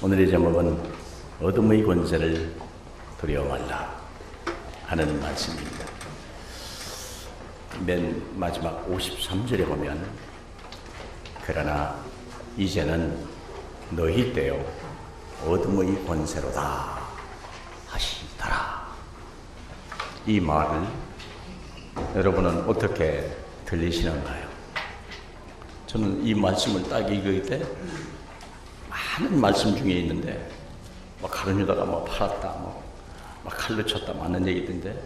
오늘의 제목은 어둠의 권세를 두려워 말라 하는 말씀입니다. 맨 마지막 53절에 보면 그러나 이제는 너희 때요 어둠의 권세로다 하시더라. 이 말을 여러분은 어떻게 들리시는가요? 저는 이 말씀을 딱 읽을 때 많은 말씀 중에 있는데 뭐 가룟유다가 뭐 팔았다 뭐 칼로 쳤다 많은 얘기 있던데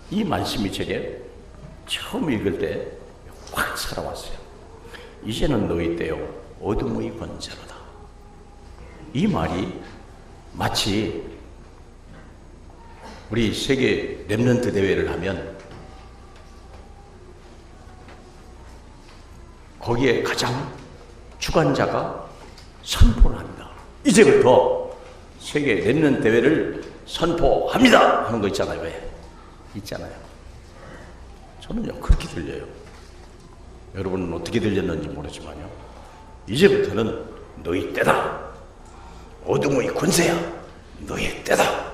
이 말씀이 제게 처음 읽을 때 확 살아왔어요. 이제는 너희 때요 어둠의 권세로다. 이 말이 마치 우리 세계 렘넌트 대회를 하면 거기에 가장 주관자가 선포를 합니다. 이제부터 세계 렘넌트 대회를 선포합니다 하는 거 있잖아요. 왜? 있잖아요. 저는요 그렇게 들려요. 여러분은 어떻게 들렸는지 모르지만요, 이제부터는 너희 때다. 어둠의 권세야. 너희 때다.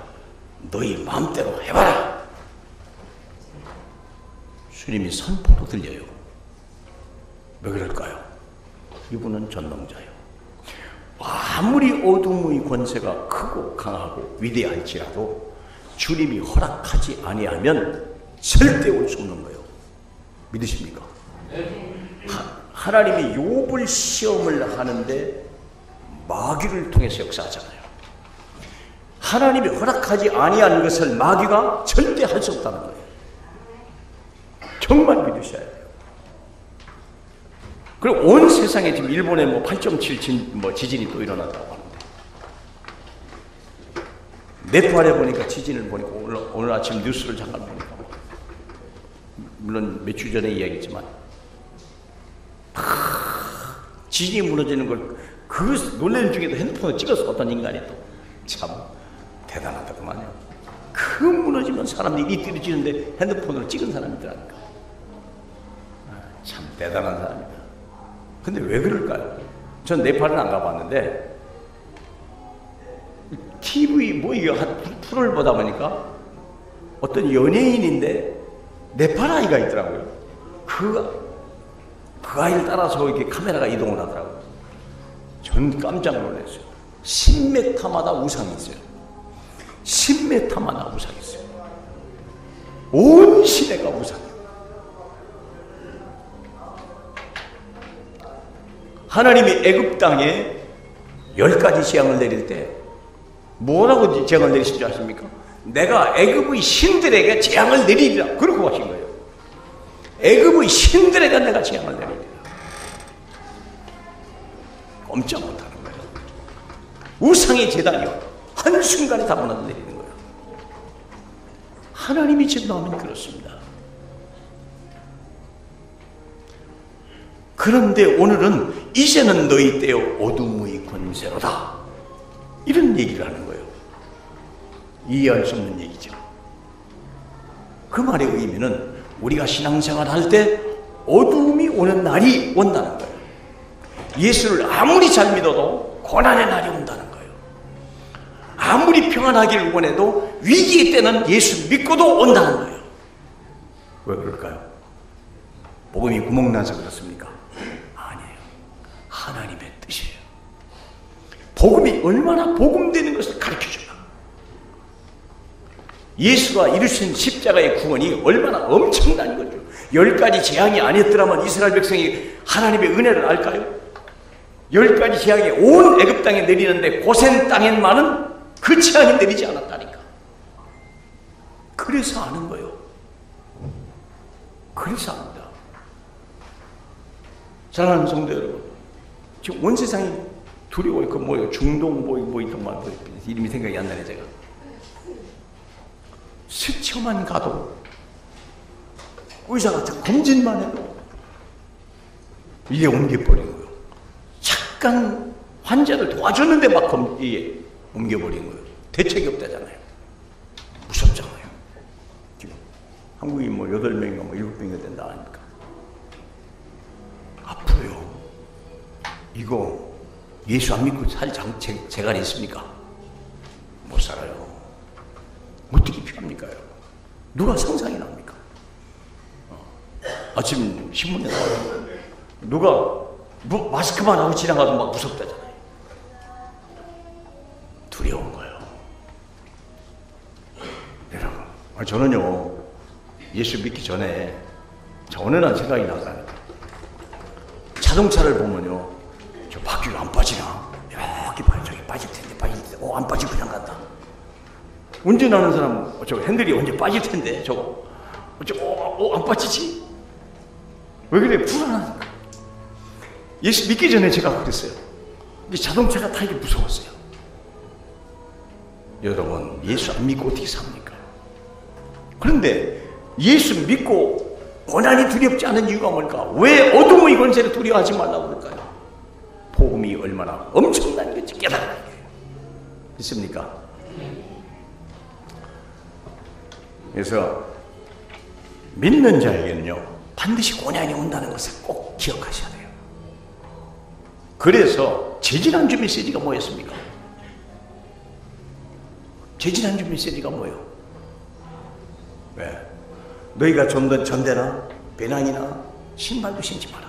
너희 마음대로 해봐라. 주님이 선포로 들려요. 왜 그럴까요? 이분은 전능자예요. 아무리 어둠의 권세가 크고 강하고 위대할지라도 주님이 허락하지 아니하면 절대 올 수 없는 거예요. 믿으십니까? 하나님이 욥을 시험을 하는데 마귀를 통해서 역사하잖아요. 하나님이 허락하지 아니한 것을 마귀가 절대 할 수 없다는 거예요. 정말 믿으셔야 돼요. 그리고 온 세상에 지금 일본에 뭐 8.7 지진이 또 일어났다고 하는데, 네팔에 보니까 지진을 보니까 오늘 아침 뉴스를 잠깐 보니까, 물론 몇 주 전에 이야기했지만 지진이 무너지는 걸 그 놀라는 중에도 핸드폰을 찍어서 어떤 인간이 또 참 대단하더구만요. 그 무너지면 사람들이 이때려지는데 핸드폰으로 찍은 사람이더라니까. 참 대단한 사람이다. 근데 왜 그럴까요? 전 네팔은 안 가봤는데 TV 프로를 보다 보니까 어떤 연예인인데 네팔 아이가 있더라고요. 그 아이를 따라서 이렇게 카메라가 이동을 하더라고요. 전 깜짝 놀랐어요. 10m마다 우상이 있어요. 10m마다 우상이 있어요. 온 시내가 우상이에요. 하나님이 애굽 땅에 10가지 재앙을 내릴 때 뭐라고 재앙을 내리신 줄 아십니까? 내가 애굽의 신들에게 재앙을 내리리라. 그러고 하신 거예요. 애굽의 신들에게 내가 재앙을 내리리라. 꼼짝 못하는 거예요. 우상의 재단이요 한순간에 다 무너내리는 거예요. 하나님이 진노하면 그렇습니다. 그런데 오늘은 이제는 너희 때요 어둠의 권세로다 이런 얘기를 하는 거예요. 이해할 수 없는 얘기죠. 그 말의 의미는 우리가 신앙생활 할 때 어둠이 오는 날이 온다는 거예요. 예수를 아무리 잘 믿어도 고난의 날이 온다는 거예요. 아무리 평안하기를 원해도 위기의 때는 예수 믿고도 온다는 거예요. 왜 그럴까요? 복음이 구멍나서 그렇습니까? 아니에요. 하나님의 뜻이에요. 복음이 얼마나 복음되는 것을 가르쳐줘요. 예수가 이루신 십자가의 구원이 얼마나 엄청난 거죠. 10가지 재앙이 아니었더라면 이스라엘 백성이 하나님의 은혜를 알까요? 10가지 재앙이 온 애굽 땅에 내리는데 고센 땅에만은 그 재앙이 내리지 않았다니까. 그래서 아는 거예요. 그래서 압니다. 사랑하는 성도 여러분, 지금 온 세상이 두려워요. 그 뭐예요? 중동 뭐 있던 말 이름이 생각이 안 나네 제가. 스쳐만 가도 의사가 검진만 해도 이게 옮겨버린 거예요. 잠깐 환자를 도와줬는데 막 옮겨버린 거예요. 대책이 없다잖아요. 무섭잖아요. 지금 한국이 뭐 8명인가 뭐 7명이 된다 하니까 앞으로요 이거 예수 안 믿고 살 재간이 있습니까? 못 살아요. 어떻게 필요합니까? 누가 상상이 납니까? 아침 신문에 나와요. 누가 뭐 마스크만 하고 지나가도 막 무섭다잖아요. 두려운 거예요. 여러분, 저는요 예수 믿기 전에 어느 날 생각이 나더라고요. 자동차를 보면요, 저 바퀴가 안 빠지나? 이렇게 봐요. 저기 빠질 텐데, 안 빠지고 그냥 간다. 운전하는 사람, 저 핸들이 언제 빠질 텐데, 저거. 안 빠지지? 왜 그래? 불안하니까. 예수 믿기 전에 제가 그랬어요. 이 자동차가 타기 무서웠어요. 여러분, 예수 안 믿고 어떻게 삽니까? 그런데 예수 믿고 고난이 두렵지 않은 이유가 뭘까? 왜 어둠의 권세를 두려워하지 말라고 그럴까요? 복음이 얼마나 엄청난 건지 깨달아야 돼요. 있습니까? 그래서 믿는 자에게는요 반드시 고난이 온다는 것을 꼭 기억하셔야 돼요. 그래서 재진안주 메시지가 뭐였습니까? 재진안주 메시지가 뭐예요? 왜? 너희가 좀 더 전대나 배낭이나 신발도 신지 마라.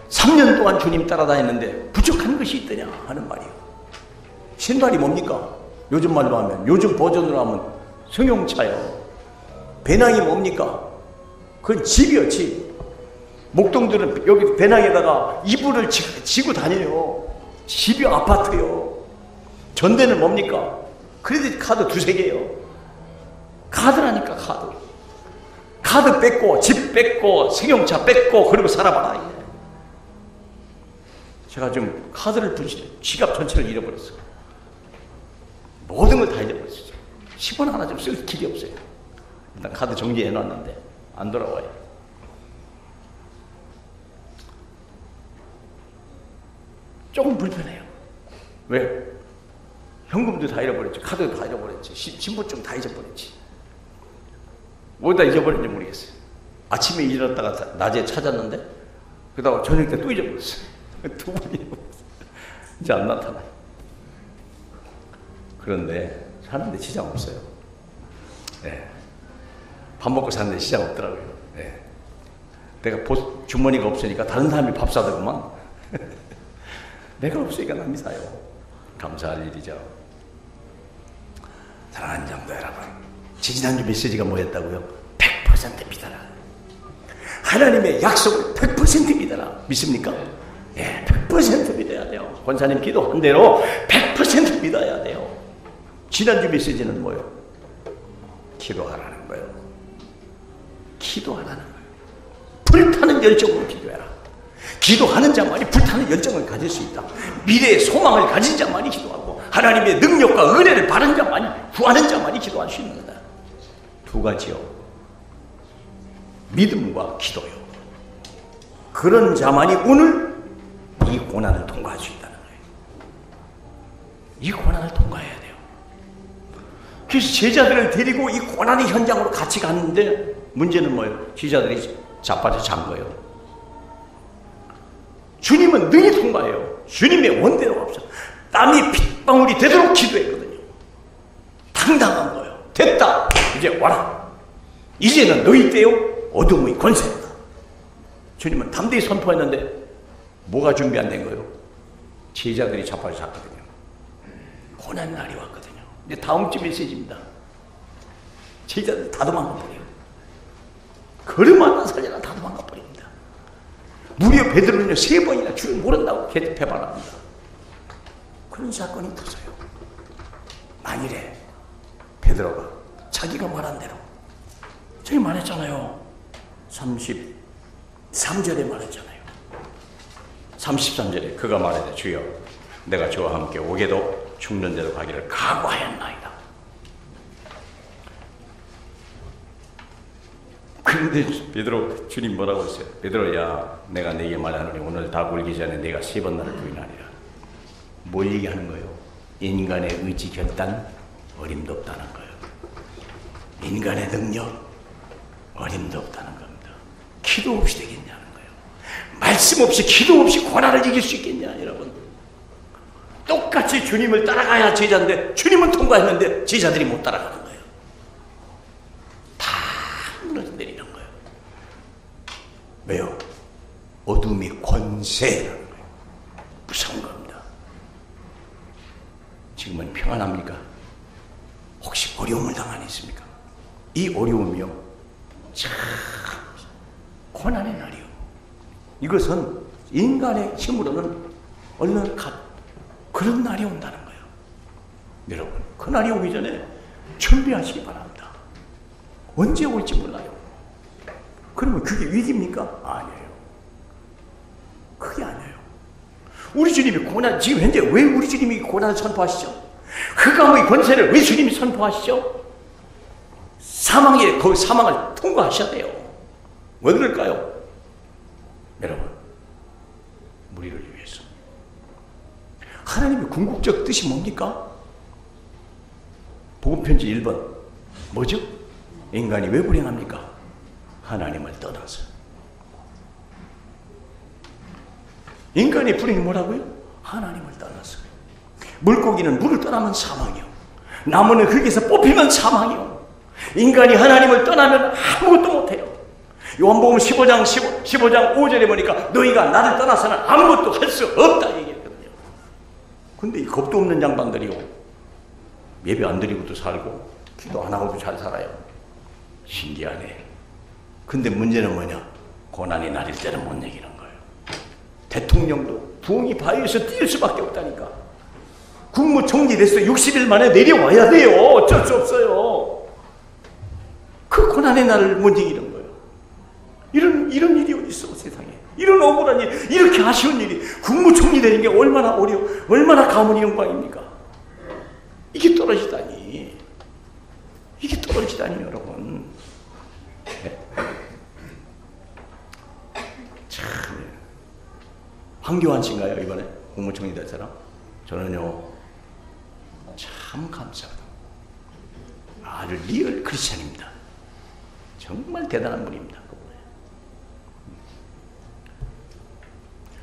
3년 동안 주님 따라다녔는데 부족한 것이 있더냐 하는 말이에요. 신발이 뭡니까? 요즘 말로 하면, 요즘 버전으로 하면 승용차요. 배낭이 뭡니까? 그건 집이요, 집. 목동들은 여기 배낭에다가 이불을 지고 다녀요. 집이요, 아파트요. 전대는 뭡니까? 크레딧 카드 2-3개요. 카드라니까, 카드. 카드 뺏고, 집 뺏고, 승용차 뺏고, 그리고 살아봐라. 제가 지금 카드를 지갑 전체를 잃어버렸어요. 모든 걸 다 잃어버렸어요. 10원 하나 좀 쓸 길이 없어요. 일단 카드 정지해놨는데 안 돌아와요. 조금 불편해요. 왜? 현금도 다 잃어버렸지, 카드도 다 잃어버렸지, 신분증 다 잊어버렸지. 어디다 잊어버렸는지 모르겠어요. 아침에 일어났다가 낮에 찾았는데 그러다가 저녁 때 또 잊어버렸어요. 2번 잃어버렸어요. 이제 안 나타나요. 그런데 사는데 지장 없어요. 네. 밥 먹고 사는데 지장 없더라고요. 네. 내가 주머니가 없으니까 다른 사람이 밥 사더구만. 내가 없으니까 남이 사요. 감사할 일이죠. 사랑하는 장도 여러분, 지지난주 메시지가 뭐였다고요? 100% 믿어라. 하나님의 약속을 100% 믿어라. 믿습니까? 예, 100% 믿어야 돼요. 권사님 기도한 대로 100% 믿어야 돼요. 지난주 메시지는 뭐예요? 기도하라는 거예요. 기도하라는 거예요. 불타는 열정으로 기도해라. 기도하는 자만이 불타는 열정을 가질 수 있다. 미래의 소망을 가진 자만이 기도하고 하나님의 능력과 은혜를 바라는 자만이, 구하는 자만이 기도할 수 있는 거다. 2가지요. 믿음과 기도요. 그런 자만이 오늘 이 고난을 통과할 수 있다는 거예요. 이 고난을 통과해야 돼요. 그래서 제자들을 데리고 이 고난의 현장으로 같이 갔는데 문제는 뭐예요? 제자들이 자빠져 잔 거예요. 주님은 능히 통과해요. 주님의 원대로 없어. 땀이 핏방울이 되도록 기도했거든요. 당당한 거예요. 됐다. 이제 와라. 이제는 너희 때요 어둠의 권세다. 주님은 담대히 선포했는데 뭐가 준비 안 된 거예요? 제자들이 자빠져 잤거든요. 고난 날이 왔거든요. 근데 다음 주 메시지입니다. 제자들 다 도망가 버려요. 걸음 하나 살려나 다 도망가 버립니다. 무려 베드로는요 3번이나 주를 모른다고 배반합니다. 그런 사건이 터져요. 만일에 베드로가 자기가 말한 대로, 저기 말했잖아요. 33절에 말했잖아요. 33절에 그가 말하되 주여 내가 저와 함께 오게도 죽는 대로 가기를 각오하였나이다. 그런데 베드로, 주님 뭐라고 했어요? 베드로야 내가 네게 말하노니 오늘 다 굴기 전에 내가 3번 나를 부인하리라. 뭘 얘기하는 거예요? 인간의 의지 결단 어림도 없다는 거예요. 인간의 능력 어림도 없다는 겁니다. 기도 없이 되겠냐는 거예요. 말씀 없이 기도 없이 고난을 이길 수 있겠냐 여러분. 똑같이 주님을 따라가야 제자인데 주님은 통과했는데 제자들이 못 따라가는 거예요. 다 무너져 내리는 거예요. 왜요? 어둠이 권세라는 거예요. 무서운 겁니다. 지금은 평안합니까? 혹시 어려움을 당하니 있습니까? 이 어려움이요 참 고난의 날이요. 이것은 인간의 힘으로는 얼른 그런 날이 온다는 거예요. 여러분, 그 날이 오기 전에 준비하시기 바랍니다. 언제 올지 몰라요. 그러면 그게 위기입니까? 아니에요. 그게 아니에요. 우리 주님이 고난, 지금 현재 왜 우리 주님이 고난을 선포하시죠? 흑암의 권세를 왜 주님이 선포하시죠? 그 사망을 통과하셔야 돼요. 왜 그럴까요? 여러분, 우리를 위해서. 하나님의 궁극적 뜻이 뭡니까? 복음편지 1번 뭐죠? 인간이 왜 불행합니까? 하나님을 떠나서. 인간의 불행이 뭐라고요? 하나님을 떠나서. 물고기는 물을 떠나면 사망이요, 나무는 흙에서 뽑히면 사망이요. 인간이 하나님을 떠나면 아무것도 못해요. 요한복음 15장 5절에 보니까 너희가 나를 떠나서는 아무것도 할 수 없다 얘기했거든요. 근데 이 겁도 없는 양반들이요, 예배 안 드리고도 살고 기도 안 하고도 잘 살아요. 신기하네. 근데 문제는 뭐냐? 고난이 날일 때는 못 이기는 거예요. 대통령도 부엉이 바위에서 뛸 수밖에 없다니까. 국무총리 돼서 60일 만에 내려와야 돼요. 어쩔 수 없어요. 그 고난의 날을 못 이기는 거예요. 이런 일이 어디 있어 세상에. 이런 억울한 일, 이렇게 아쉬운 일이, 국무총리 되는 게 얼마나 얼마나 가문의 영광입니까? 이게 떨어지다니. 이게 떨어지다니 여러분. 참. 황교안 씨인가요 이번에 국무총리 될 사람? 저는요 참 감사하다. 아주 리얼 크리스찬입니다. 정말 대단한 분입니다.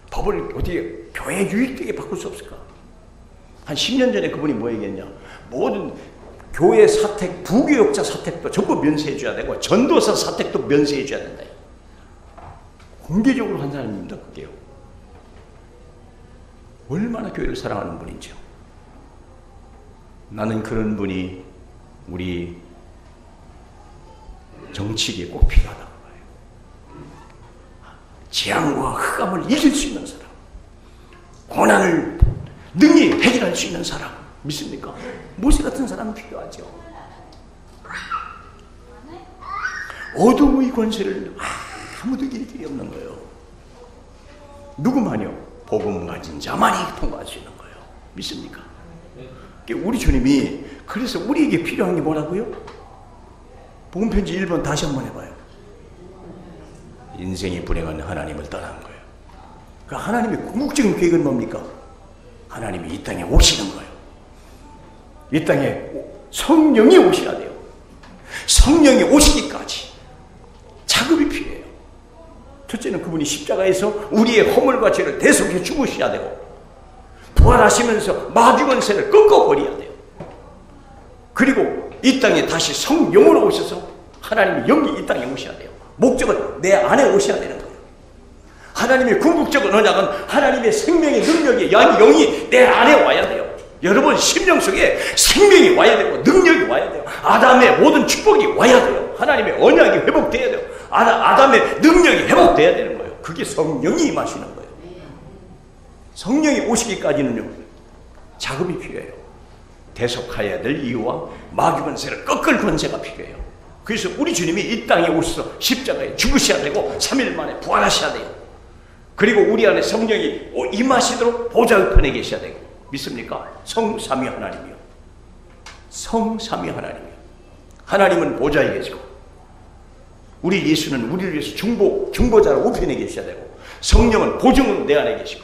법을 어떻게 교회 유익되게 바꿀 수 없을까? 한 10년 전에 그분이 뭐 얘기했냐? 모든 교회 사택, 부교역자 사택도 전부 면세해 줘야 되고 전도사 사택도 면세해 줘야 된다. 공개적으로 한 사람입니다. 그게요. 얼마나 교회를 사랑하는 분인지요. 나는 그런 분이 우리 정치계에 꼭 필요하다고 봐요. 재앙과 흑암을 이길 수 있는 사람, 고난을 능히 해결할 수 있는 사람 믿습니까? 모세 같은 사람은 필요하죠. 어둠의 권세를 아무도 이길 길이 없는 거예요. 누구만요? 복음 가진 자만이 통과할 수 있는 거예요. 믿습니까? 우리 주님이 그래서 우리에게 필요한 게 뭐라고요? 복음편지 1번 다시 한번 해봐요. 인생이 불행한 하나님을 떠난 거예요. 그러니까 하나님의 궁극적인 계획은 뭡니까? 하나님이 이 땅에 오시는 거예요. 이 땅에 성령이 오셔야 돼요. 성령이 오시기까지 작업이 필요해요. 첫째는 그분이 십자가에서 우리의 허물과 죄를 대속해 죽으셔야 되고, 부활하시면서 마귀권세를 꺾어버려야 돼요. 그리고 이 땅에 다시 성령으로 오셔서 하나님의 영이 이 땅에 오셔야 돼요. 목적은 내 안에 오셔야 되는 거예요. 하나님의 궁극적인 언약은 하나님의 생명의 능력이, 영이 내 안에 와야 돼요. 여러분 심령 속에 생명이 와야 되고 능력이 와야 돼요. 아담의 모든 축복이 와야 돼요. 하나님의 언약이 회복돼야 돼요. 아담의 능력이 회복돼야 되는 거예요. 그게 성령이 임하시는 거예요. 성령이 오시기까지는요 작업이 필요해요. 대속해야 될 이유와 마귀 권세를 꺾을 권세가 필요해요. 그래서 우리 주님이 이 땅에 오셔서 십자가에 죽으셔야 되고 3일 만에 부활하셔야 돼요. 그리고 우리 안에 성령이 임하시도록 보좌 우편에 계셔야 되고. 믿습니까? 성삼위 하나님이요. 성삼위 하나님이요. 하나님은 보좌에 계시고 우리 예수는 우리를 위해서 중보자로 우편에 계셔야 되고, 성령은 보증으로 내 안에 계시고,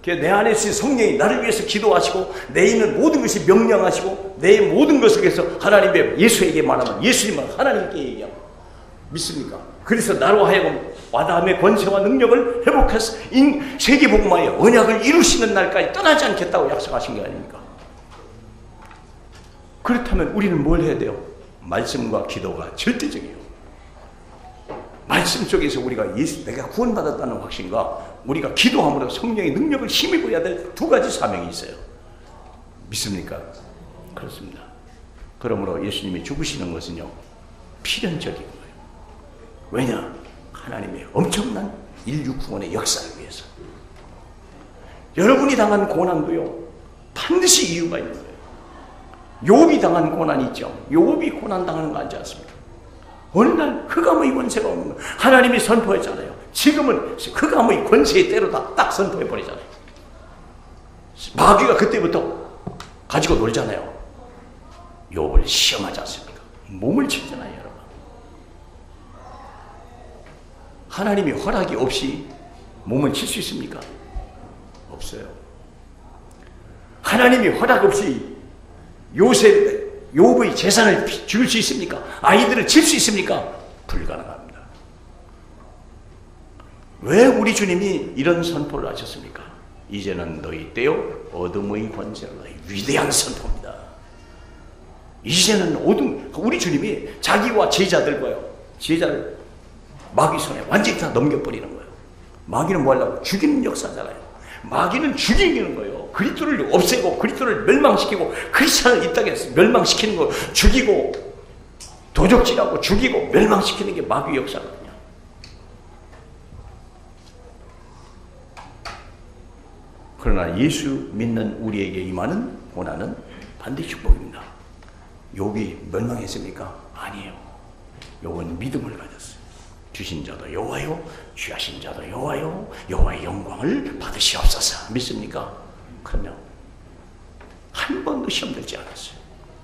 내 안에 있는 성령이 나를 위해서 기도하시고 내 있는 모든 것이 명령하시고 내 모든 것을 위해서 하나님의 예수에게 말하면 예수님은 하나님께 얘기하고. 믿습니까? 그래서 나로 하여금 아담의 권세와 능력을 회복해서 세계복음화의 언약을 이루시는 날까지 떠나지 않겠다고 약속하신 게 아닙니까? 그렇다면 우리는 뭘 해야 돼요? 말씀과 기도가 절대적이에요. 말씀 속에서 우리가 예수, 내가 구원받았다는 확신과 우리가 기도함으로 성령의 능력을 힘입어야 될 두 가지 사명이 있어요. 믿습니까? 그렇습니다. 그러므로 예수님이 죽으시는 것은요, 필연적인 거예요. 왜냐? 하나님의 엄청난 인류 구원의 역사를 위해서. 여러분이 당한 고난도요, 반드시 이유가 있는 거예요. 욥이 당한 고난이 있죠. 욥이 고난 당하는 거 알지 않습니까? 어느 날 흑암의 권세가 오는 거예요. 하나님이 선포했잖아요. 지금은 흑암의 권세의 때로다 딱 선포해버리잖아요. 마귀가 그때부터 가지고 놀잖아요. 욥을 시험하지 않습니까? 몸을 치잖아요, 여러분. 하나님이 허락이 없이 몸을 칠 수 있습니까? 없어요. 하나님이 허락 없이 욥의 재산을 줄 수 있습니까? 아이들을 칠 수 있습니까? 불가능합니다. 왜 우리 주님이 이런 선포를 하셨습니까? 이제는 너희 때요 어둠의 권세로 너희 위대한 선포입니다. 이제는 우리 주님이 자기와 제자들과요, 제자를 마귀 손에 완전히 다 넘겨버리는 거예요. 마귀는 뭐 하려고? 죽이는 역사잖아요. 마귀는 죽이는 거예요. 그리스도를 없애고 그리스도를 멸망시키고 크리스찬을 이 땅에 멸망시키는 거, 죽이고 도적질하고 죽이고 멸망시키는 게 마귀 역사거든요. 그러나 예수 믿는 우리에게 임하는 고난은 반드시 축복입니다. 욥이 멸망했습니까? 아니에요. 욥은 믿음을 가졌어요. 주신 자도 여호와요, 취하신 자도 여호와요, 여호와의 영광을 받으시옵소서. 믿습니까? 그러면 한 번도 시험 들지 않았어요.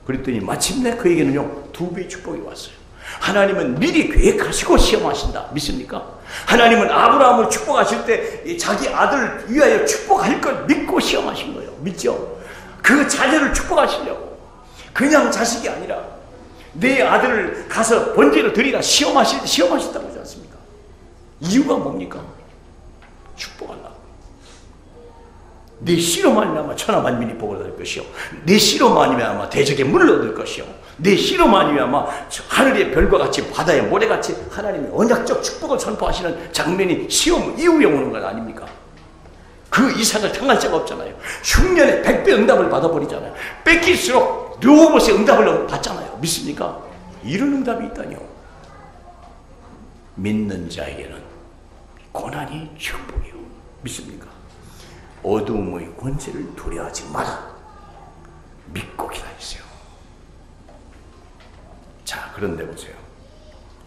그랬더니 마침내 그에게는요 2배의 축복이 왔어요. 하나님은 미리 계획하시고 시험하신다. 믿습니까? 하나님은 아브라함을 축복하실 때 자기 아들을 위하여 축복할 걸 믿고 시험하신 거예요. 믿죠? 그 자녀를 축복하시려고. 그냥 자식이 아니라 내 아들을 가서 번제로 드리라 시험하셨다고 하지 않습니까? 이유가 뭡니까? 축복하려고. 내 씨로만 아마 천하만민이 복을 얻을 것이요, 내 씨로만 아마 대적의 문을 얻을 것이요, 내 씨로만 아마 하늘의 별과 같이 바다의 모래같이 하나님의 언약적 축복을 선포하시는 장면이 시험 이후에 오는 건 아닙니까? 그 이상을 당할 자가 없잖아요. 흉년에 100배 응답을 받아버리잖아요. 뺏길수록 르호봇의 응답을 받잖아요. 믿습니까? 이런 응답이 있다니요. 믿는 자에게는 고난이 축복이요. 믿습니까? 어두움의 권세를 두려워하지 마라. 믿고 기다리세요. 자, 그런데 보세요.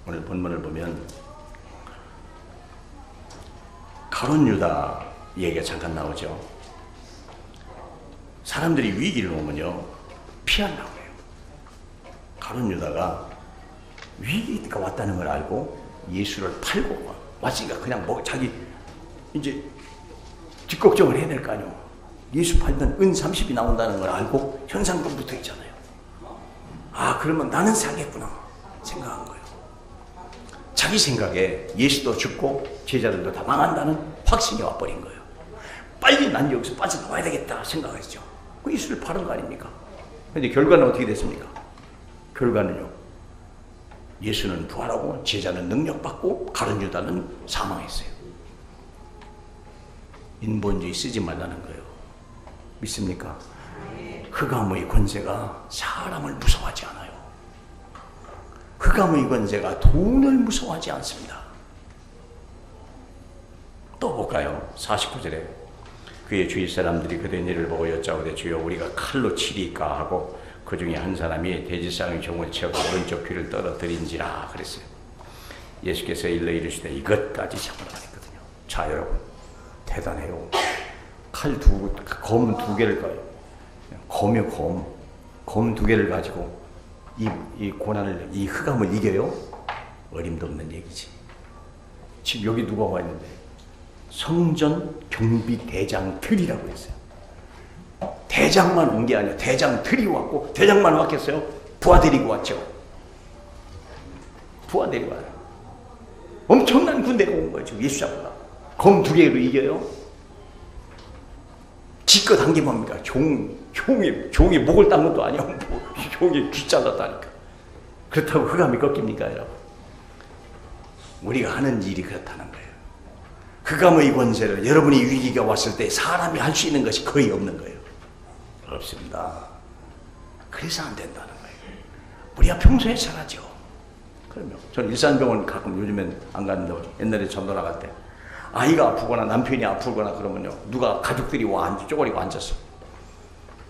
오늘 본문을 보면 가룟 유다 얘기가 잠깐 나오죠. 사람들이 위기를 오면요 피하려고 해요. 가룟 유다가 위기가 왔다는 걸 알고 예수를 팔고 왔으니까 그냥 뭐 자기 이제 뒷걱정을 해야 될 거 아니에요. 예수 팔면 은 30이 나온다는 걸 알고 현상금 붙어 있잖아요. 아, 그러면 나는 살겠구나 생각한 거예요. 자기 생각에 예수도 죽고 제자들도 다 망한다는 확신이 와버린 거예요. 빨리 난 여기서 빠져나와야 되겠다 생각했죠. 그 예수를 파는 거 아닙니까? 그런데 결과는 어떻게 됐습니까? 결과는요, 예수는 부활하고 제자는 능력받고 가룟 유다는 사망했어요. 인본주의 쓰지 말라는 거예요. 믿습니까? 흑암의 권세가 사람을 무서워하지 않아요. 흑암의 권세가 돈을 무서워하지 않습니다. 또 볼까요? 49절에 그의 주위 사람들이 그들의 일을 보고 여짜오되 주여 우리가 칼로 치리까 하고 그 중에 한 사람이 대지상의 종을 채우고 오른쪽 귀를 떨어뜨린지라 그랬어요. 예수께서 일러 이르시되 이것까지 잡으라 했거든요. 자, 여러분 대단해요. 검 두 개를 가요. 검이요, 검 두 개를 가지고 이 고난을, 이 흑암을 이겨요? 어림도 없는 얘기지. 지금 여기 누가 와 있는데 성전 경비대장 들이라고 했어요. 대장만 온 게 아니라 대장 들이 왔고, 대장만 왔겠어요? 부하 데리고 왔죠. 부하 데리고 와요. 엄청난 군대가 온 거예요. 예수 잡으라. 검 2개로 이겨요. 지껏 한 게 뭡니까? 종이 목을 딴 것도 아니야. 종이 귀 잘랐다니까. 그렇다고 흑암이 꺾입니까, 여러분? 우리가 하는 일이 그렇다는 거예요. 흑암의 권세를 여러분이 위기가 왔을 때 사람이 할 수 있는 것이 거의 없는 거예요. 없습니다. 그래서 안 된다는 거예요. 우리가 평소에 잘하죠. 그러면 저는 일산병원 가끔 요즘엔 안 가는데 옛날에 전도 나갈 때 아이가 아프거나 남편이 아프거나 그러면요, 누가 가족들이 쪼그리고 앉았어.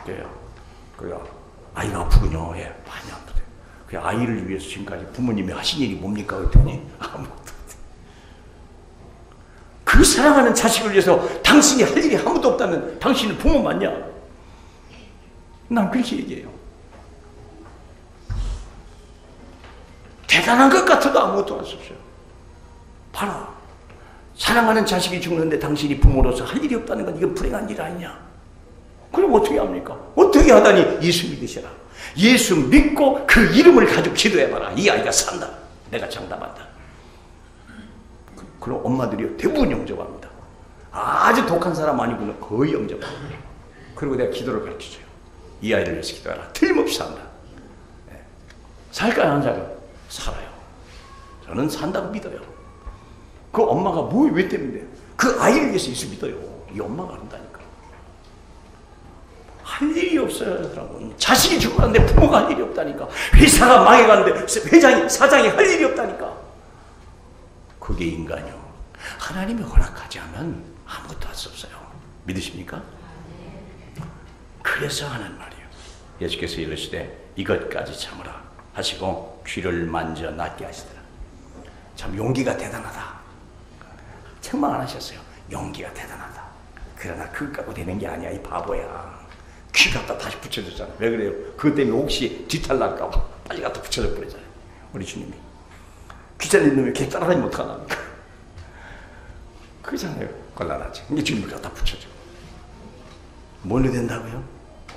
그래요. 아이가 아프군요. 예, 많이 아프대요. 그 아이를 위해서 지금까지 부모님이 하신 일이 뭡니까? 그랬더니 아무것도. 그 사랑하는 자식을 위해서 당신이 할 일이 아무도 없다면 당신은 부모 맞냐? 난 그렇게 얘기해요. 대단한 것 같아도 아무것도 할 수 없어요. 봐라. 사랑하는 자식이 죽는데 당신이 부모로서 할 일이 없다는 건 이건 불행한 일 아니냐? 그럼 어떻게 합니까? 어떻게 하다니 예수 믿으시라. 예수 믿고 그 이름을 가지고 기도해봐라. 이 아이가 산다. 내가 장담한다. 그럼 엄마들이 대부분 영접합니다. 아주 독한 사람 아니고는 거의 영접합니다. 그리고 내가 기도를 가르쳐줘요. 이 아이를 위해서 기도하라. 틀림없이 산다. 네. 살까요, 안 살까요? 살아요. 저는 산다고 믿어요. 그 엄마가 왜 때문에? 그 아이를 위해서 예수 믿어요. 이 엄마가 한다니까. 할 일이 없어요, 여러분. 자식이 죽었는데 부모가 할 일이 없다니까. 회사가 망해가는데 사장이 할 일이 없다니까. 그게 인간이요. 하나님이 허락하지 않으면 아무것도 할 수 없어요. 믿으십니까? 그래서 하는 말이에요. 예수께서 이르시되 이것까지 참으라 하시고 귀를 만져 낫게 하시더라. 참 용기가 대단하다. 정말 안 하셨어요. 용기가 대단하다. 그러나 그것 갖고 되는 게 아니야. 이 바보야. 귀 갖다 다시 붙여줬잖아. 왜 그래요? 그것 때문에 혹시 뒤탈 날까 봐 빨리 갖다 붙여줘 버리잖아요. 우리 주님이. 귀 잘린 놈이 걔 따라다니면 어떡하랍니까? 그잖아요. 곤란하지. 근데 주님이 갖다 붙여줘. 뭘로 된다고요?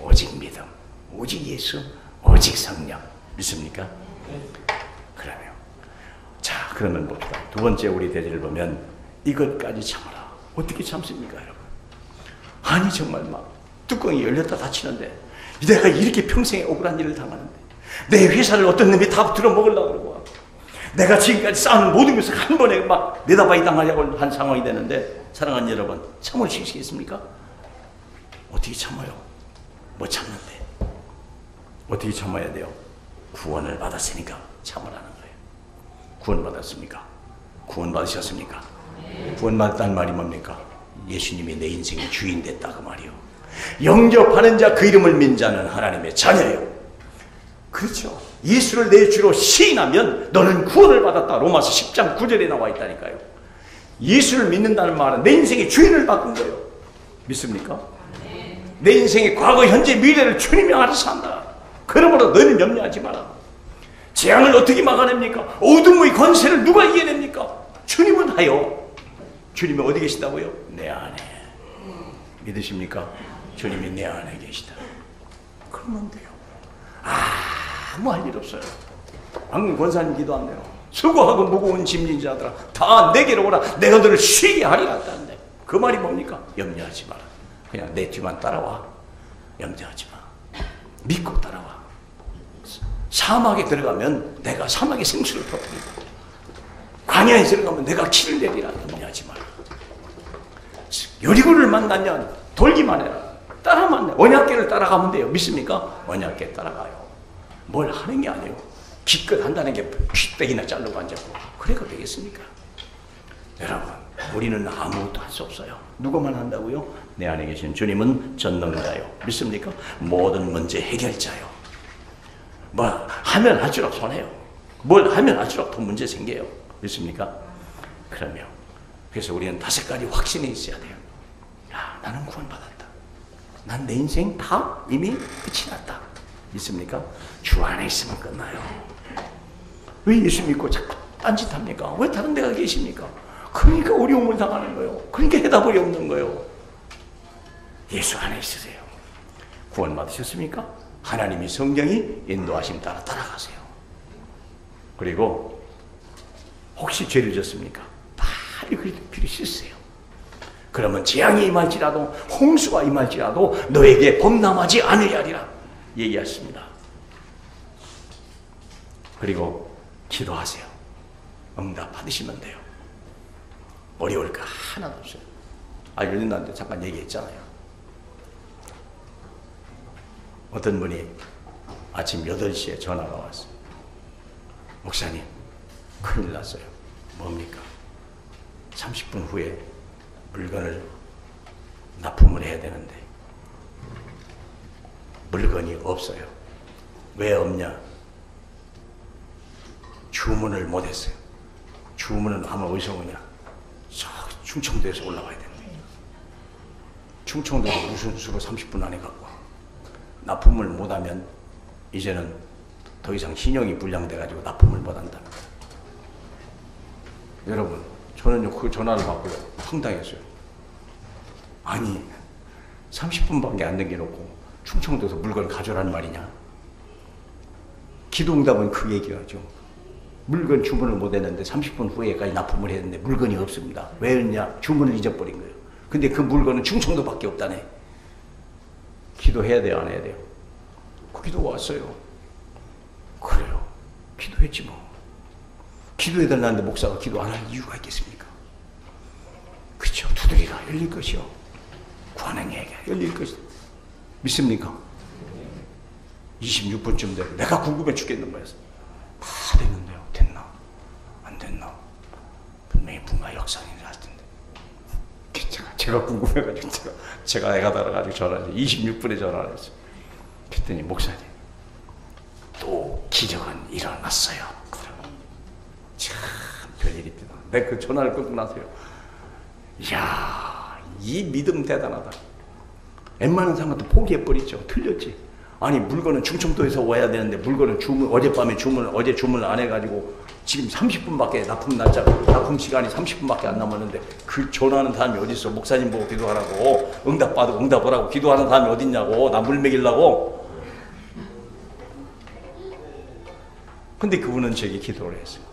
오직 믿음, 오직 예수, 오직 성령. 믿습니까? 그러면 자, 그러면 봅시다. 두 번째 우리 대제를 보면 이것까지 참아라. 어떻게 참습니까, 여러분? 아니 정말 막 뚜껑이 열렸다 닫히는데 내가 이렇게 평생에 억울한 일을 당하는데 내 회사를 어떤 놈이 다 들어먹으려고 그러고 내가 지금까지 쌓은 모든 것을 한 번에 막 내다바이 당하려고 한 상황이 되는데 사랑하는 여러분, 참을 수 있겠습니까? 어떻게 참아요? 뭐 참는데? 어떻게 참아야 돼요? 구원을 받았으니까 참으라는 거예요. 구원 받았습니까? 구원 받으셨습니까? 구원 받았다는 말이 뭡니까? 예수님이 내 인생의 주인 됐다 그 말이요. 영접하는 자 그 이름을 믿는 자는 하나님의 자녀예요. 그렇죠. 예수를 내 주로 시인하면 너는 구원을 받았다. 로마서 10장 9절에 나와 있다니까요. 예수를 믿는다는 말은 내 인생의 주인을 바꾼 거예요. 믿습니까? 내 인생의 과거, 현재, 미래를 주님이 알아서 한다. 그러므로 너는 염려하지 마라. 재앙을 어떻게 막아냅니까? 어둠의 권세를 누가 이겨냅니까? 주님은 하여. 주님이 어디 계시다고요? 내 안에. 믿으십니까? 주님이 내 안에 계시다. 그러면 돼요. 아무 할 일 없어요. 방금 권사님 기도한대요. 수고하고 무거운 짐진 자들아 다 내게로 오라. 내가 너를 쉬게 하리라 했다는데 그 말이 뭡니까? 염려하지 마라. 그냥 내 뒤만 따라와. 염려하지 마. 믿고 따라와. 사막에 들어가면 내가 사막에 생수를 퍼뜨리고 광야에 들어가면 내가 키를 내리라. 염려하지 마라. 여리고를 만나면 돌기만 해라. 따라만 해. 언약궤를 따라가면 돼요. 믿습니까? 언약궤 따라가요. 뭘 하는 게 아니에요. 기껏 한다는 게 퀴떼기나 자르고 앉았고 그래가 되겠습니까? 여러분, 우리는 아무것도 할 수 없어요. 누구만 한다고요? 내 안에 계신 주님은 전능자요. 믿습니까? 모든 문제 해결자요. 뭐 하면 할수록 손해요. 뭘 하면 할수록 더 문제 생겨요. 믿습니까? 그러면 그래서 우리는 5가지 확신이 있어야 돼요. 야, 나는 구원받았다. 난 내 인생 다 이미 끝이 났다. 믿습니까? 주 안에 있으면 끝나요. 왜 예수 믿고 자꾸 딴짓합니까? 왜 다른 데가 계십니까? 그러니까 어려움을 당하는 거예요. 그러니까 해답이 없는 거예요. 예수 안에 있으세요. 구원 받으셨습니까? 하나님이 성령이 인도하심 따라 따라가세요. 그리고 혹시 죄를 졌습니까? 빨리 그리스도로 씻으세요. 그러면 재앙이 임할지라도 홍수가 임할지라도 너에게 범람하지 않으리라 얘기했습니다. 그리고 기도하세요. 응답 받으시면 돼요. 어려울 거 하나도 없어요. 알려준다는데 잠깐 얘기했잖아요. 어떤 분이 아침 8시에 전화가 왔어요. 목사님, 큰일 났어요. 뭡니까? 30분 후에 물건을 납품을 해야 되는데 물건이 없어요. 왜 없냐? 주문을 못했어요. 주문은 아마 어디서 오냐? 저 충청도에서 올라와야 된대. 충청도에서 무슨 수로 30분 안에 갖고 와. 납품을 못하면 이제는 더 이상 신용이 불량돼가지고 납품을 못한답니다. 여러분, 저는요 그 전화를 받고요 황당했어요. 아니 30분밖에 안 남겨놓고 충청도에서 물건을 가져라는 말이냐? 기도응답은 그 얘기하죠. 물건 주문을 못했는데 30분 후에까지 납품을 했는데 물건이 없습니다. 왜였냐? 주문을 잊어버린 거예요. 근데 그 물건은 충청도밖에 없다네. 기도해야 돼요? 안 해야 돼요? 그 기도가 왔어요. 그래요. 기도했지 뭐. 기도해달라는데 목사가 기도 안 할 이유가 있겠습니까? 그렇죠. 두드리라 열릴 것이요. 구하는 이에게 열릴 것이다. 믿습니까? 26분쯤 되고 내가 궁금해 죽겠는 거예요. 다 됐는데요. 됐나? 안 됐나? 분명히 분가 역사는 할 텐데. 제가 궁금해가지고 제가 애가 달아가지고 전화를 26분에 전화를 했어요. 그랬더니 목사님 또 기적은 일어났어요. 참 별일입니다. 내가 그 전화를 끊고 나서요. 이야, 이 믿음 대단하다. 웬만한 사람도 포기해버리죠. 틀렸지. 아니 물건은 충청도에서 와야 되는데 물건은 어젯밤에 어제 주문을 안 해가지고 지금 30분밖에 납품 시간이 30분밖에 안 남았는데 그 전화하는 사람이 어디 있어? 목사님 보고 기도하라고 응답을 하고 기도하는 사람이 어디 있냐고. 나 물 먹이려고. 근데 그분은 저에게 기도를 했어요.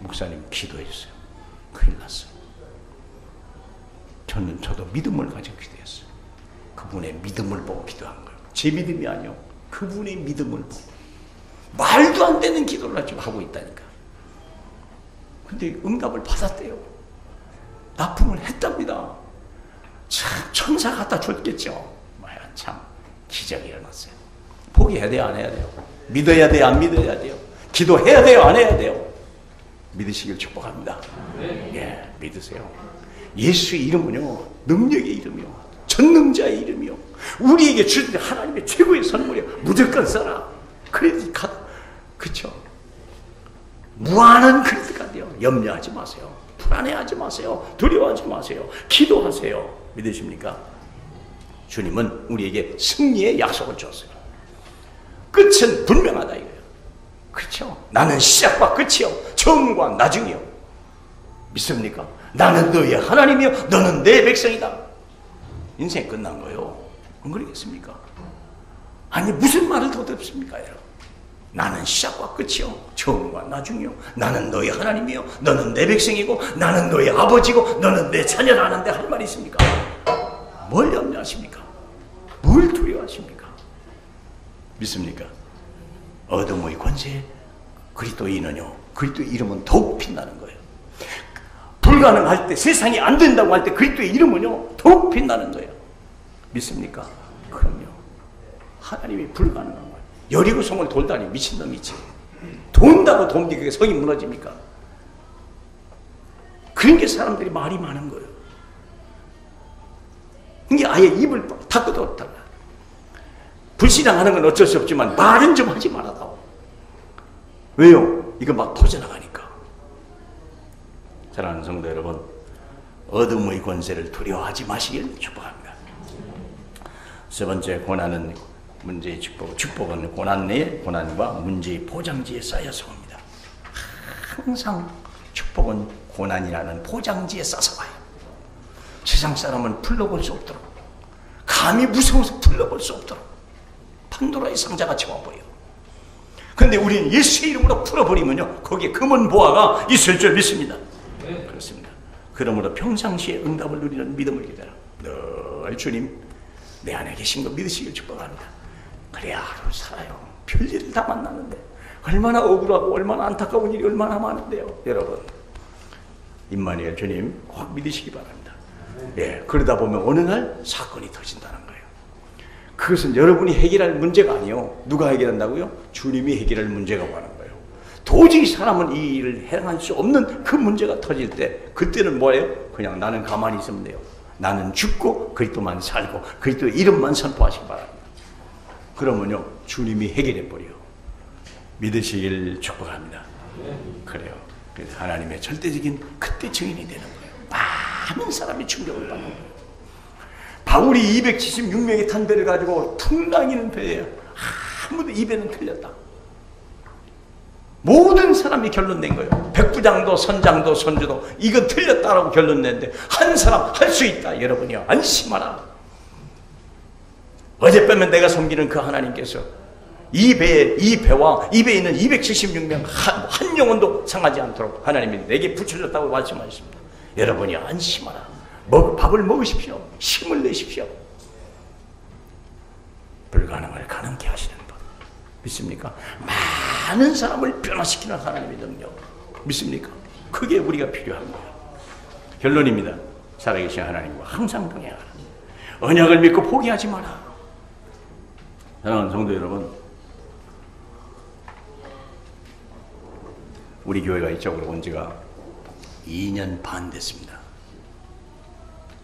목사님 기도해 주세요. 큰일 났어요. 저도 믿음을 가지고 기도했어요. 그분의 믿음을 보고 기도한 거예요. 제 믿음이 아니요. 그분의 믿음을 보고. 말도 안 되는 기도를 지금 하고 있다니까. 근데 응답을 받았대요. 납품을 했답니다. 참 천사 갖다 줬겠죠. 참 기적이 일어났어요. 포기해야 돼요? 안 해야 돼요? 믿어야 돼요? 안 믿어야 돼요? 기도해야 돼요? 안 해야 돼요? 믿으시길 축복합니다. 예, 믿으세요. 예수의 이름은요 능력의 이름이요 전능자의 이름이요 우리에게 주신 하나님의 최고의 선물이요. 무조건 써라. 크레딧 카드. 그쵸? 무한한 크레딧 카드요. 염려하지 마세요. 불안해하지 마세요. 두려워하지 마세요. 기도하세요. 믿으십니까? 주님은 우리에게 승리의 약속을 줬어요. 끝은 분명하다 이거예요. 그렇죠? 나는 시작과 끝이요 처음과 나중이요. 믿습니까? 나는 너의 하나님이요 너는 내 백성이다. 인생 끝난 거예요. 안 그러겠습니까? 아니 무슨 말을 더 듣습니까 여러분? 나는 시작과 끝이요 처음과 나중이요 나는 너의 하나님이요 너는 내 백성이고 나는 너의 아버지고 너는 내 자녀라 하는데 할 말이 있습니까? 뭘 염려하십니까? 뭘 두려워하십니까? 믿습니까? 어둠의 권세 그리스도인은요 그리스도의 이름은 더욱 빛나는 거예요. 불가능할 때 세상이 안 된다고 할 때 그리스도의 이름은요 더욱 빛나는 거예요. 믿습니까? 그럼요. 하나님이 불가능한 거예요. 여리고성을 돌다니 미친놈이지. 돈다고 돕니까? 그게 성이 무너집니까? 그런 게 사람들이 말이 많은 거예요. 이게 아예 입을 닫고도 달라. 불신앙하는 건 어쩔 수 없지만 말은 좀 하지 말아다오. 왜요? 이거 막 퍼져나가니까. 사랑하는 성도 여러분, 어둠의 권세를 두려워하지 마시길 축복합니다. 세 번째 고난은 문제의 축복. 축복은 고난 내에 고난과 문제의 포장지에 쌓여서 옵니다. 항상 축복은 고난이라는 포장지에 싸서 와요. 세상 사람은 풀러볼 수 없도록, 감히 무서워서 풀러볼 수 없도록 판도라의 상자같이 와보여. 그런데 우리는 예수의 이름으로 풀어버리면요, 거기에 금은 보화가 있을 줄 믿습니다. 그렇습니다. 그러므로 평상시에 응답을 누리는 믿음을 기다려 늘 주님 내 안에 계신 거 믿으시길 축복합니다. 그래야 하루 살아요. 별일을 다 만나는데 얼마나 억울하고 얼마나 안타까운 일이 얼마나 많은데요. 여러분, 임마누엘 주님 꼭 믿으시기 바랍니다. 예, 그러다 보면 어느 날 사건이 터진다는 거예요. 그것은 여러분이 해결할 문제가 아니요, 누가 해결한다고요? 주님이 해결할 문제가 많은 거예요. 도저히 사람은 이 일을 행할 수 없는 그 문제가 터질 때, 그때는 뭐예요? 그냥 나는 가만히 있으면 돼요. 나는 죽고 그리스도만 살고 그리스도 이름만 선포하시기 바랍니다. 그러면요, 주님이 해결해 버려요. 믿으시길 축복합니다. 그래요. 그래서 하나님의 절대적인 그때 증인이 되는 거예요. 많은 사람이 충격을 받는 거예요. 바울이 276명의 탄 배를 가지고 풍랑이는 배예요. 아무도 이 배는 틀렸다. 모든 사람이 결론 낸 거예요. 백부장도 선장도 선주도 이건 틀렸다라고 결론 냈는데 한 사람 할 수 있다. 여러분이요, 안심하라. 어젯밤에 내가 섬기는 그 하나님께서 이 배와 이 배에 있는 276명 한 영혼도 상하지 않도록 하나님이 내게 붙여줬다고 말씀하셨습니다. 여러분이 안심하라. 밥을 먹으십시오. 힘을 내십시오. 불가능을 가능케 하시는 분 믿습니까? 많은 사람을 변화시키는 하나님의 능력 믿습니까? 그게 우리가 필요한 거예요. 결론입니다. 살아계신 하나님과 항상 동행하라. 언약을 믿고 포기하지 마라. 사랑하는 성도 여러분, 우리 교회가 이쪽으로 온 지가 2년 반 됐습니다.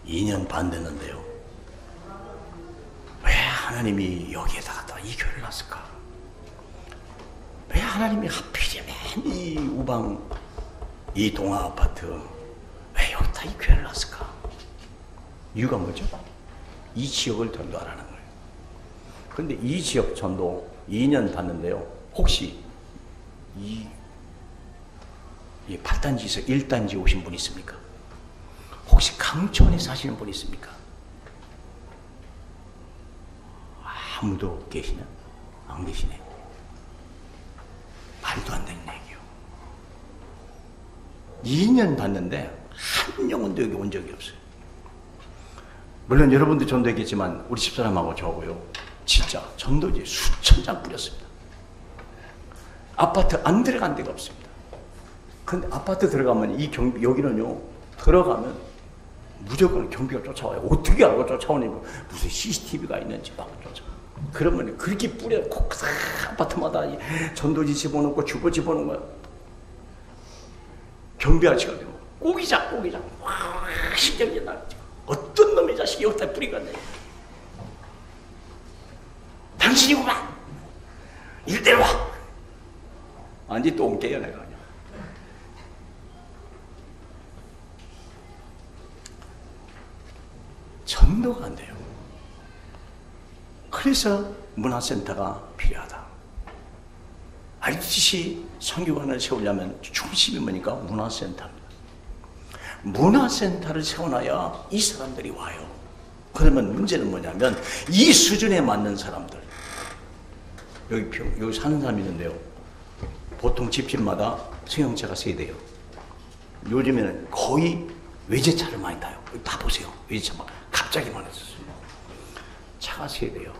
2년 반 됐는데요, 왜 하나님이 여기에다가 또 이 교회를 놨을까? 왜 하나님이 하필이면 이 우방 이 동아 아파트 왜 여기다 이 교회를 놨을까? 이유가 뭐죠? 이 지역을 전도하라는 거예요. 그런데 이 지역 전도 2년 봤는데요, 혹시 이 8단지에서 1단지 오신 분 있습니까? 혹시 강촌에 사시는 분 있습니까? 아무도 계시나? 안 계시네. 말도 안 되는 얘기요. 2년 봤는데 한 영혼도 여기 온 적이 없어요. 물론 여러분도 전도했겠지만 우리 집사람하고 저하고요, 진짜 전도지 수천 장 뿌렸습니다. 아파트 안 들어간 데가 없습니다. 근데 아파트 들어가면 여기는요, 들어가면 무조건 경비가 쫓아와요. 어떻게 알고 쫓아오니? 무슨 CCTV가 있는지 막 쫓아와요. 그러면 그렇게 뿌려 콕 아파트마다 전도지 집어넣고 주보 집어넣은 거야. 경비 아저씨가 되면 꼬기자 와 신경이 나죠. 어떤 놈의 자식이 여기다 뿌리겠네. 당신이구만. 일대로 와. 아니 또 옮겨요 내가. 전도가 안 돼요. 그래서 문화센터가 필요하다. RTC 선교관을 세우려면 중심이 뭐니까 문화센터입니다. 문화센터를 세워놔야 이 사람들이 와요. 그러면 문제는 뭐냐면 이 수준에 맞는 사람들, 여기 사는 사람이 있는데요, 보통 집집마다 승용차가 세 대요. 요즘에는 거의 외제차를 많이 타요. 다 보세요. 외제차만 갑자기 많아졌어요. 차가 세 대요.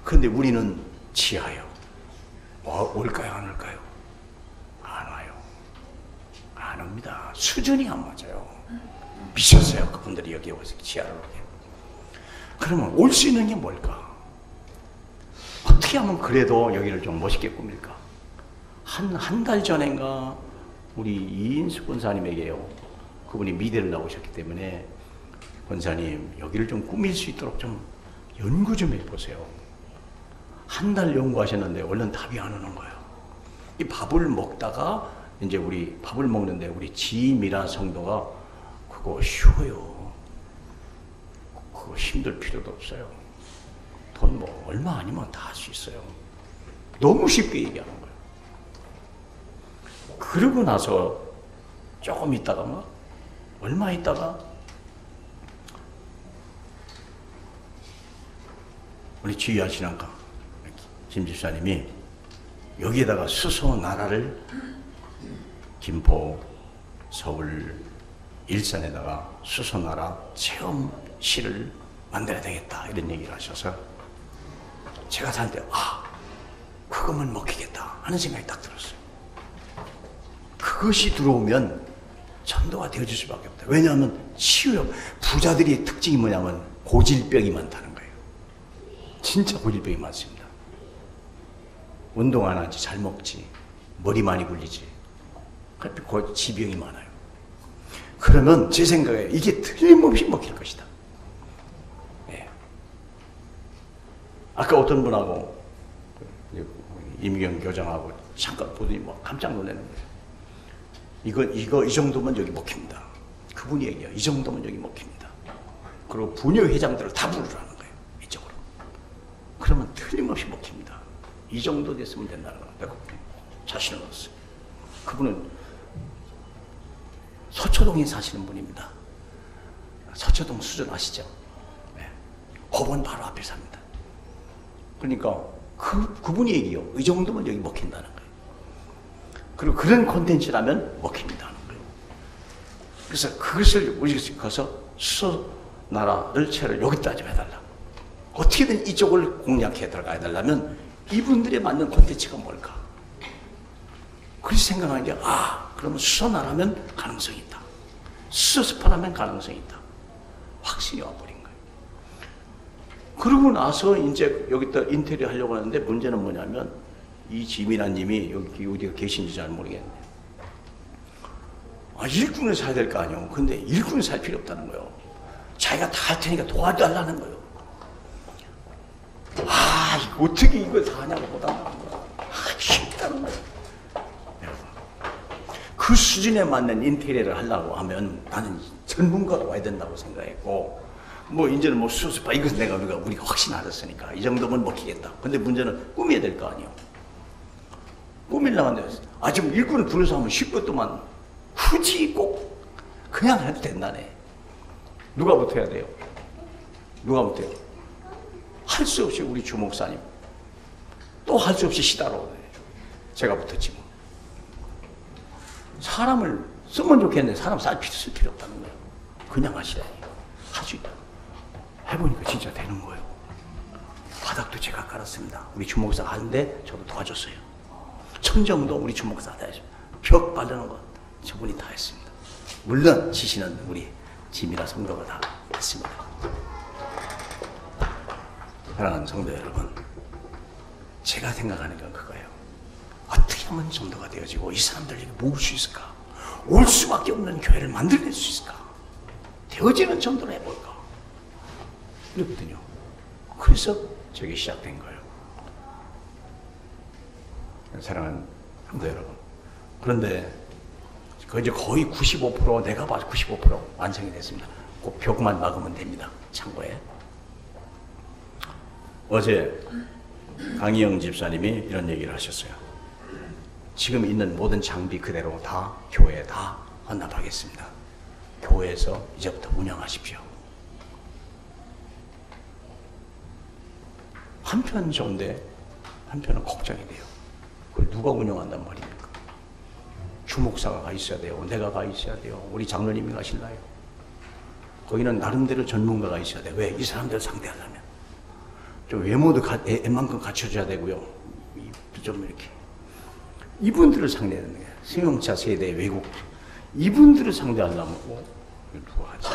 근데 우리는 지하요. 올까요? 안 올까요? 안 와요. 안 옵니다. 수준이 안 맞아요. 미쳤어요. 그분들이 여기 와서 지하를 오게. 그러면 올 수 있는 게 뭘까? 어떻게 하면 그래도 여기를 좀 멋있게 꾸밀까? 한 달 전인가 우리 이인수 권사님에게요, 그분이 미대를 나오셨기 때문에 권사님 여기를 좀 꾸밀 수 있도록 좀 연구 좀 해보세요. 한 달 연구하셨는데 얼른 답이 안 오는 거예요. 이 밥을 먹다가 이제 우리 밥을 먹는데 우리 지미라 성도가 그거 쉬워요. 그거 힘들 필요도 없어요. 돈 뭐 얼마 아니면 다 할 수 있어요. 너무 쉽게 얘기하는 거예요. 그러고 나서 조금 있다가 얼마 있다가 우리 지휘하시는가 심 집사님이 여기에다가 수소나라를 김포, 서울, 일산에다가 수소나라 체험실을 만들어야 되겠다 이런 얘기를 하셔서 제가 살 때 그거면 먹히겠다 하는 생각이 딱 들었어요. 그것이 들어오면 전도가 되어줄 수밖에 없다. 왜냐하면 치유력, 부자들의 특징이 뭐냐면 고질병이 많다는 거예요. 진짜 고질병이 많습니다. 운동 안 하지, 잘 먹지, 머리 많이 굴리지, 지병이 많아요. 그러면 제 생각에 이게 틀림없이 먹힐 것이다. 예. 아까 어떤 분하고 임경 교장하고 잠깐 보더니 깜짝 놀라는 거예요. 이 정도면 여기 먹힙니다. 그분이 얘기해요. 이 정도면 여기 먹힙니다. 그리고 부녀 회장들을 다 부르라는 거예요. 이쪽으로. 그러면 틀림없이 먹힙니다. 이 정도 됐으면 된다는 거예요. 내가 자신을 얻었어요. 그분은 서초동에 사시는 분입니다. 서초동 수전 아시죠? 네. 법원 바로 앞에 삽니다. 그러니까 그분이 얘기해요. 이 정도면 여기 먹힌다는 거예요. 그리고 그런 콘텐츠라면 먹힙니다는 거예요. 그래서 그것을 우리가 가서 수소나라를 채를 여기다 좀 해달라. 어떻게든 이쪽을 공략해 들어가야 되려면 이분들에 맞는 콘텐츠가 뭘까? 그래서 생각한 게 그러면 수소나라면 가능성이 있다. 수소스파라면 가능성이 있다. 확신이 와버린 거예요. 그러고 나서 이제 여기다 인테리어 하려고 하는데 문제는 뭐냐면 이 지미라님이 여기 어디가 계신지 잘 모르겠네. 일꾼을 사야 될 거 아니에요. 근데 일꾼을 살 필요 없다는 거예요. 자기가 다 할 테니까 도와달라는 거예요. 이거 어떻게 이걸 다 하냐고 보다. 쉽다는 거예요. 그 수준에 맞는 인테리어를 하려고 하면 나는 전문가가 와야 된다고 생각했고, 이제는 수습파 이것은 우리가 확신 알았으니까 이 정도면 먹히겠다. 근데 문제는 꾸며야 될 거 아니에요. 꾸밀려고 하는데 지금 일꾼을 불러서 하면 쉽겠더만 굳이 꼭 그냥 해도 된다네. 누가 붙어야 돼요? 누가 붙어요? 할 수 없이 우리 주목사님, 또 할 수 없이 시다로 제가 붙었지 뭐. 사람을 쓰면 좋겠는데 사람 쓸 필요 없다는 거예요. 그냥 하시라니. 할 수 있다. 해보니까 진짜 되는 거예요. 바닥도 제가 깔았습니다. 우리 주목사가 하는데 저도 도와줬어요. 천정도 우리 주목사가 다 했습니다. 벽 바르는 것 저분이 다 했습니다. 물론 지시는 우리 지미라 성도가 다 했습니다. 사랑하는 성도 여러분, 제가 생각하는 건 그거예요. 어떻게 하면 전도가 되어지고 이 사람들에게 모을 수 있을까? 올 수밖에 없는 교회를 만들어낼 수 있을까? 되어지는 전도를 해볼까? 그랬거든요. 그래서 저게 시작된 거예요. 사랑하는 성도 여러분, 그런데 이제 거의 95% 내가 봐서 95% 완성이 됐습니다. 그 벽만 막으면 됩니다. 창고에. 어제 강희영 집사님이 이런 얘기를 하셨어요. 지금 있는 모든 장비 그대로 다 교회에 다 헌납하겠습니다. 교회에서 이제부터 운영하십시오. 한편 좋은데 한편은 걱정이 돼요. 그걸 누가 운영한단 말입니까? 주목사가 가 있어야 돼요. 내가 가 있어야 돼요. 우리 장로님이 가실라요? 거기는 나름대로 전문가가 있어야 돼요. 왜? 이 사람들을 상대하려면. 좀 외모도 웬만큼 갖춰줘야 되고요. 좀 이렇게. 이분들을 상대하는 거예요. 승용차 세대 외국. 이분들을 상대하려면 누가 하지?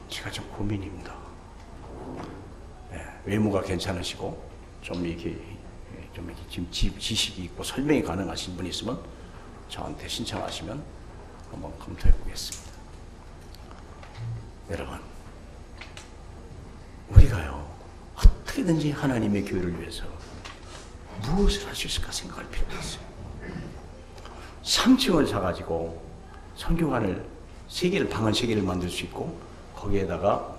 제가 좀 고민입니다. 네, 외모가 괜찮으시고, 좀 이렇게 지식이 있고 설명이 가능하신 분이 있으면 저한테 신청하시면 한번 검토해 보겠습니다. 여러분, 우리가요, 어떻게든지 하나님의 교회를 위해서 무엇을 할 수 있을까 생각할 필요가 있어요. 3층을 사가지고 선교관을 방을 3개를 만들 수 있고, 거기에다가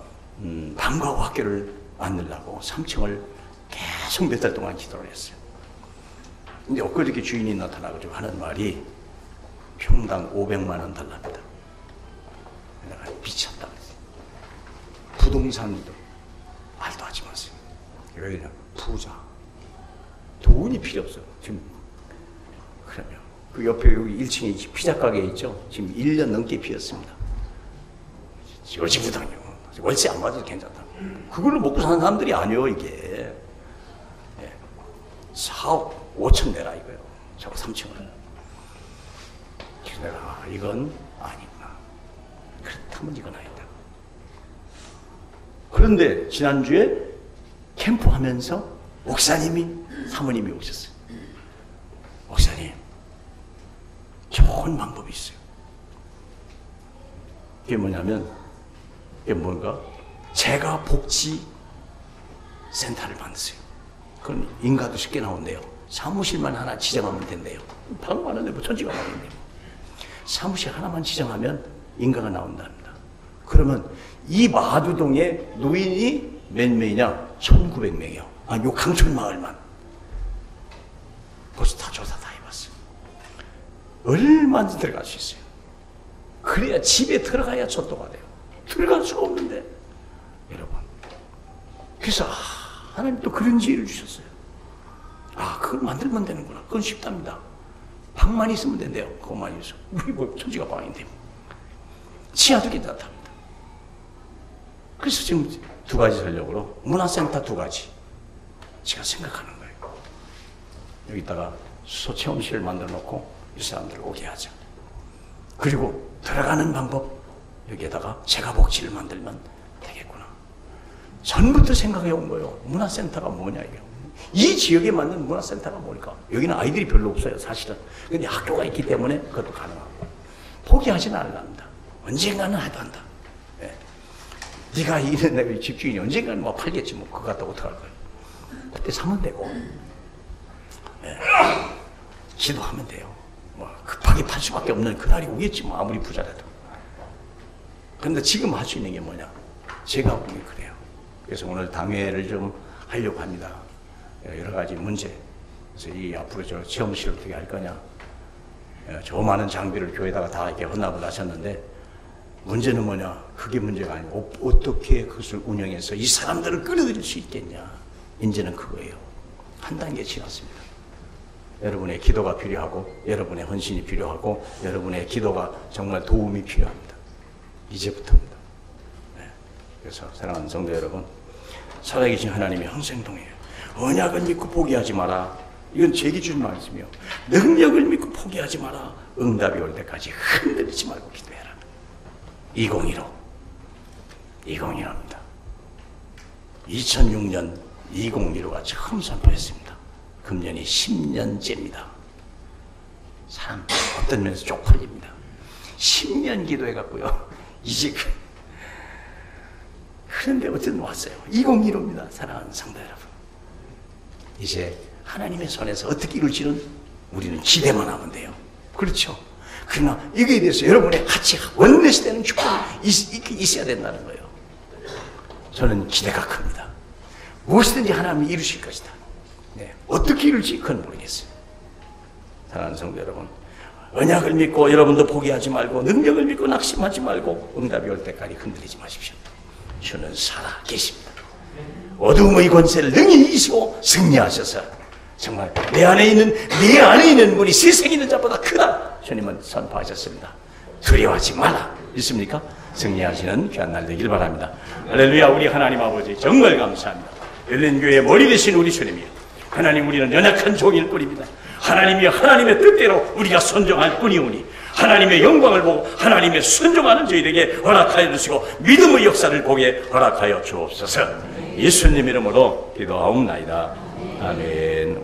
방과후 학교를 만들려고 3층을 계속 몇 달 동안 기도를 했어요. 근데 엊그저께 주인이 나타나가지고 하는 말이 평당 500만 원 달랍니다. 내가 미쳤다 그랬어요. 부동산도 말도 하지 마세요. 여기는 부자. 돈이 필요 없어요. 지금 그러면 그 옆에 여기 1층에 피자 가게 있죠. 지금 1년 넘게 비었습니다. 요지부당요. 월세 안 받아도 괜찮다. 그걸로 먹고 사는 사람들이 아니에요, 이게. 4억 5천 내라 이거예요. 저거 3층을. 그래서 내가 이건 아니구나. 그렇다면 이건 아니다. 그런데 지난주에 캠프하면서 사모님이 오셨어요. 목사님, 좋은 방법이 있어요. 그게 뭐냐면, 이게 뭔가? 제가 복지 센터를 만드세요. 그건 인가도 쉽게 나온대요. 사무실만 하나 지정하면 된대요. 방 많은데 뭐 천지가 많은데. 사무실 하나만 지정하면 인가가 나온답니다. 그러면 이 마두동에 노인이 몇 명이냐? 1900명이요. 아, 요 강촌 마을만. 벌써 다 조사 다 해봤어요. 얼마든지 들어갈 수 있어요. 그래야 집에 들어가야 전도가 돼요. 들어갈 수가 없는데, 여러분. 그래서 하나님 또 그런 지혜를 주셨어요. 그걸 만들면 되는구나. 그건 쉽답니다. 방만 있으면 된대요. 그것만 있어. 우리 뭐 천지가 방인데. 지하도 괜찮답니다. 그래서 지금 2가지 전략으로 문화센터 2가지 제가 생각하는 거예요. 여기다가 수소체험실을 만들어 놓고 이 사람들을 오게 하자. 그리고 들어가는 방법, 여기에다가 재가복지를 만들면 되겠구나. 전부터 생각해 온 거예요. 문화센터가 뭐냐 이게. 이 지역에 맞는 문화센터가 뭘까? 여기는 아이들이 별로 없어요, 사실은. 근데 학교가 있기 때문에 그것도 가능하고. 포기하지는 않는다. 언젠가는 해도 한다. 네. 네가 이런 내 집주인이 언젠가는 뭐 팔겠지 뭐. 그거 갖다 어떡할 거야. 그때 사면 되고. 네. 기도하면 돼요. 뭐 급하게 팔 수밖에 없는 그날이 오겠지 뭐. 아무리 부자라도. 그런데 지금 할 수 있는 게 뭐냐? 제가 보기 그래요. 그래서 오늘 당회를 좀 하려고 합니다. 여러 가지 문제. 그래서 이 앞으로 저 체험실 어떻게 할 거냐. 저 많은 장비를 교회에다가 다 이렇게 헌납을 하셨는데 문제는 뭐냐? 그게 문제가 아니고 어떻게 그것을 운영해서 이 사람들을 끌어들일 수 있겠냐. 이제는 그거예요. 한 단계 지났습니다. 여러분의 기도가 필요하고 여러분의 헌신이 필요하고 여러분의 기도가 정말 도움이 필요합니다. 이제부터입니다. 네. 그래서 사랑하는 성도 여러분, 살아계신 하나님이 항상 동해요. 언약을 믿고 포기하지 마라. 이건 제 기준 말씀이요. 능력을 믿고 포기하지 마라. 응답이 올 때까지 흔들리지 말고 기도해라. 2015입니다. 2006년 2015가 처음 선포했습니다. 금년이 10년째입니다. 사람 어떤 면에서 쪽팔립니다. 10년 기도해갖고요. 이제 그런데 어쨌든 왔어요. 2015입니다. 사랑하는 성도 여러분. 이제 하나님의 손에서 어떻게 이룰지는 우리는 기대만 하면 돼요. 그렇죠? 그러나 이거에 대해서 여러분의 같이 원내시되는 축복이 있어야 된다는 거예요. 저는 기대가 큽니다. 무엇이든지 하나님이 이루실 것이다. 네. 어떻게 이룰지 그건 모르겠어요. 사랑하는 성도 여러분, 언약을 믿고 여러분도 포기하지 말고 능력을 믿고 낙심하지 말고 응답이 올 때까지 흔들리지 마십시오. 주는 살아 계십니다. 어둠의 권세를 능히 이기시고 승리하셔서 정말 내 안에 있는 분이 세상에 있는 자보다 크다. 주님은 선포하셨습니다. 두려워하지 마라. 있습니까? 승리하시는 귀한 날 되길 바랍니다. 할렐루야. 우리 하나님 아버지 정말 감사합니다. 열린 교회의 머리 되신 우리 주님이요. 하나님, 우리는 연약한 종일 뿐입니다. 하나님이 하나님의 뜻대로 우리가 순종할 뿐이오니 하나님의 영광을 보고 하나님의 순종하는 저희에게 허락하여 주시고 믿음의 역사를 보게 허락하여 주옵소서. 예수님 이름으로 기도하옵나이다. 아멘.